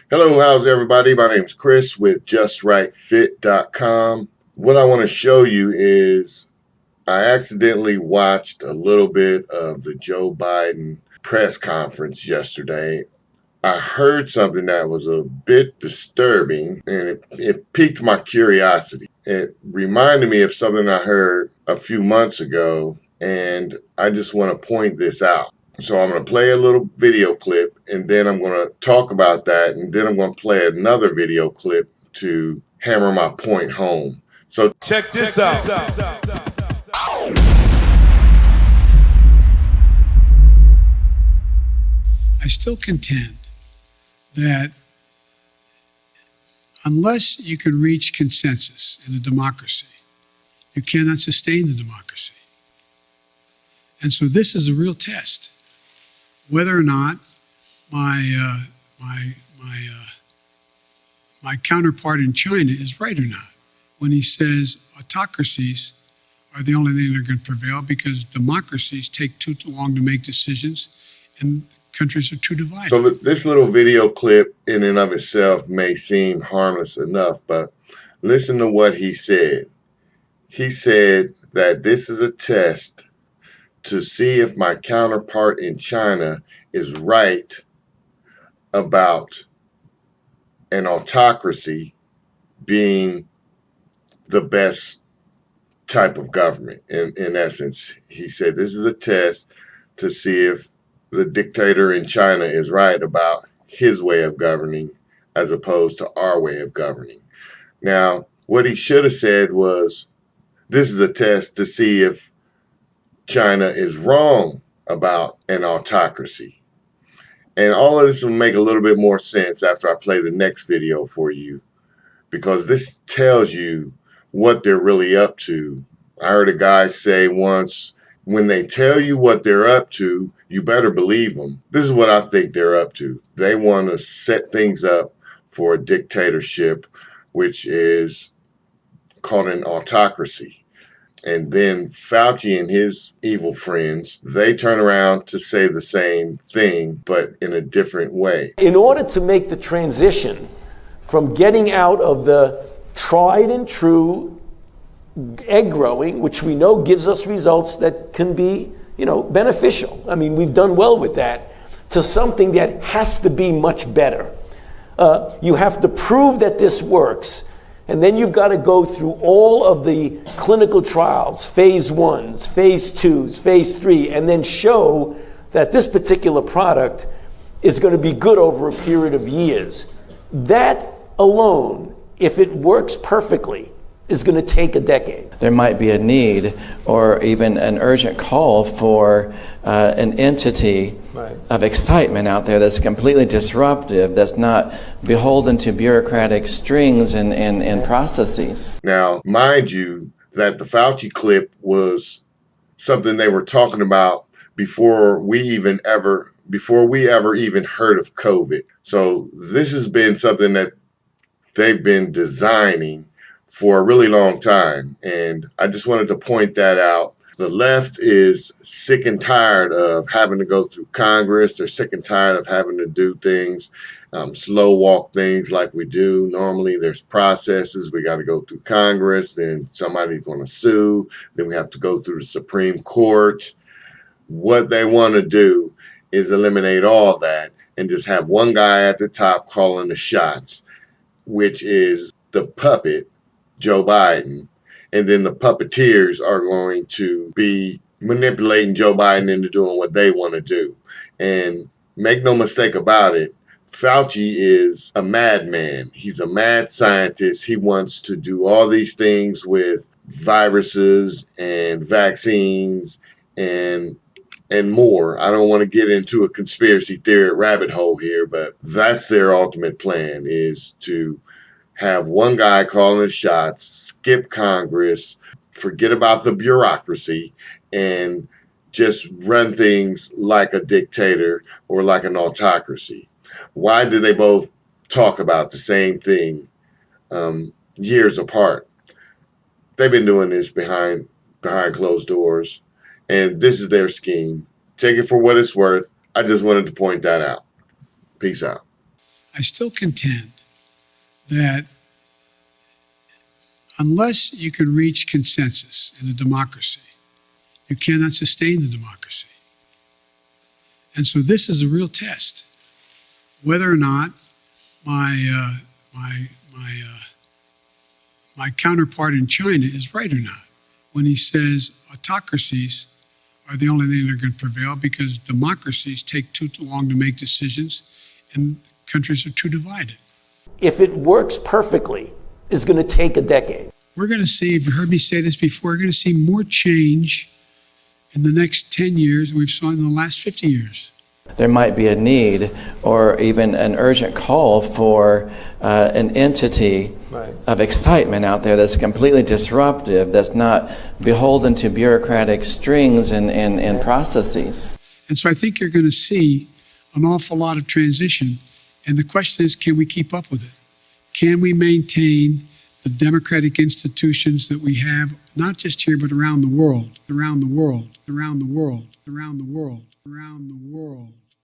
Hello, how's everybody? My name is Chris with JustRightFit.com. What I want to show you is I accidentally watched a little bit of the Joe Biden press conference yesterday. I heard something that was a bit disturbing and it piqued my curiosity. It reminded me of something I heard a few months ago, and I just want to point this out. So I'm going to play a little video clip, and then I'm going to talk about that, and then I'm going to play another video clip to hammer my point home. So check this out. I still contend that unless you can reach consensus in a democracy, you cannot sustain the democracy. And so this is a real test, whether or not my counterpart in China is right or not when he says autocracies are the only thing that are going to prevail because democracies take too long to make decisions and countries are too divided. So this little video clip in and of itself may seem harmless enough, but listen to what he said. He said that this is a test to see if my counterpart in China is right about an autocracy being the best type of government. In essence, he said this is a test to see if the dictator in China is right about his way of governing as opposed to our way of governing. Now, what he should have said was, this is a test to see if China is wrong about an autocracy. And all of this will make a little bit more sense after I play the next video for you, because this tells you what they're really up to. I heard a guy say once, when they tell you what they're up to, you better believe them. This is what I think they're up to. They want to set things up for a dictatorship, which is called an autocracy. And then Fauci and his evil friends, they turn around to say the same thing, but in a different way. In order to make the transition from getting out of the tried and true egg growing, which we know gives us results that can be, beneficial. I mean, we've done well with that, to something that has to be much better. You have to prove that this works. And then you've got to go through all of the clinical trials, phase 1s, phase 2s, phase 3, and then show that this particular product is going to be good over a period of years. That alone, if it works perfectly, is going to take a decade. There might be a need or even an urgent call for an entity of excitement out there that's completely disruptive, that's not beholden to bureaucratic strings and processes. Now, mind you, that the Fauci clip was something they were talking about before we ever even heard of COVID. So this has been something that they've been designing for a really long time. And I just wanted to point that out. The left is sick and tired of having to go through Congress. They're sick and tired of having to do things, slow walk things like we do. Normally there's processes. We got to go through Congress, then somebody's going to sue. Then we have to go through the Supreme Court. What they want to do is eliminate all that and just have one guy at the top calling the shots, which is the puppet, Joe Biden. And then the puppeteers are going to be manipulating Joe Biden into doing what they want to do. And make no mistake about it, Fauci is a madman. He's a mad scientist. He wants to do all these things with viruses and vaccines and more. I don't want to get into a conspiracy theory rabbit hole here, but that's their ultimate plan, is to have one guy calling the shots, skip Congress, forget about the bureaucracy, and just run things like a dictator or like an autocracy. Why do they both talk about the same thing years apart? They've been doing this behind closed doors, and this is their scheme. Take it for what it's worth. I just wanted to point that out. Peace out. I still contend that unless you can reach consensus in a democracy, you cannot sustain the democracy. And so this is a real test, whether or not my counterpart in China is right or not when he says autocracies are the only thing that are going to prevail because democracies take too long to make decisions and countries are too divided. If it works perfectly, it's going to take a decade. We're going to see, if you heard me say this before, we're going to see more change in the next 10 years than we've seen in the last 50 years. There might be a need or even an urgent call for an entity of excitement out there that's completely disruptive, that's not beholden to bureaucratic strings and processes. And so I think you're going to see an awful lot of transition. And the question is, can we keep up with it? Can we maintain the democratic institutions that we have, not just here, but around the world, around the world, around the world, around the world, around the world?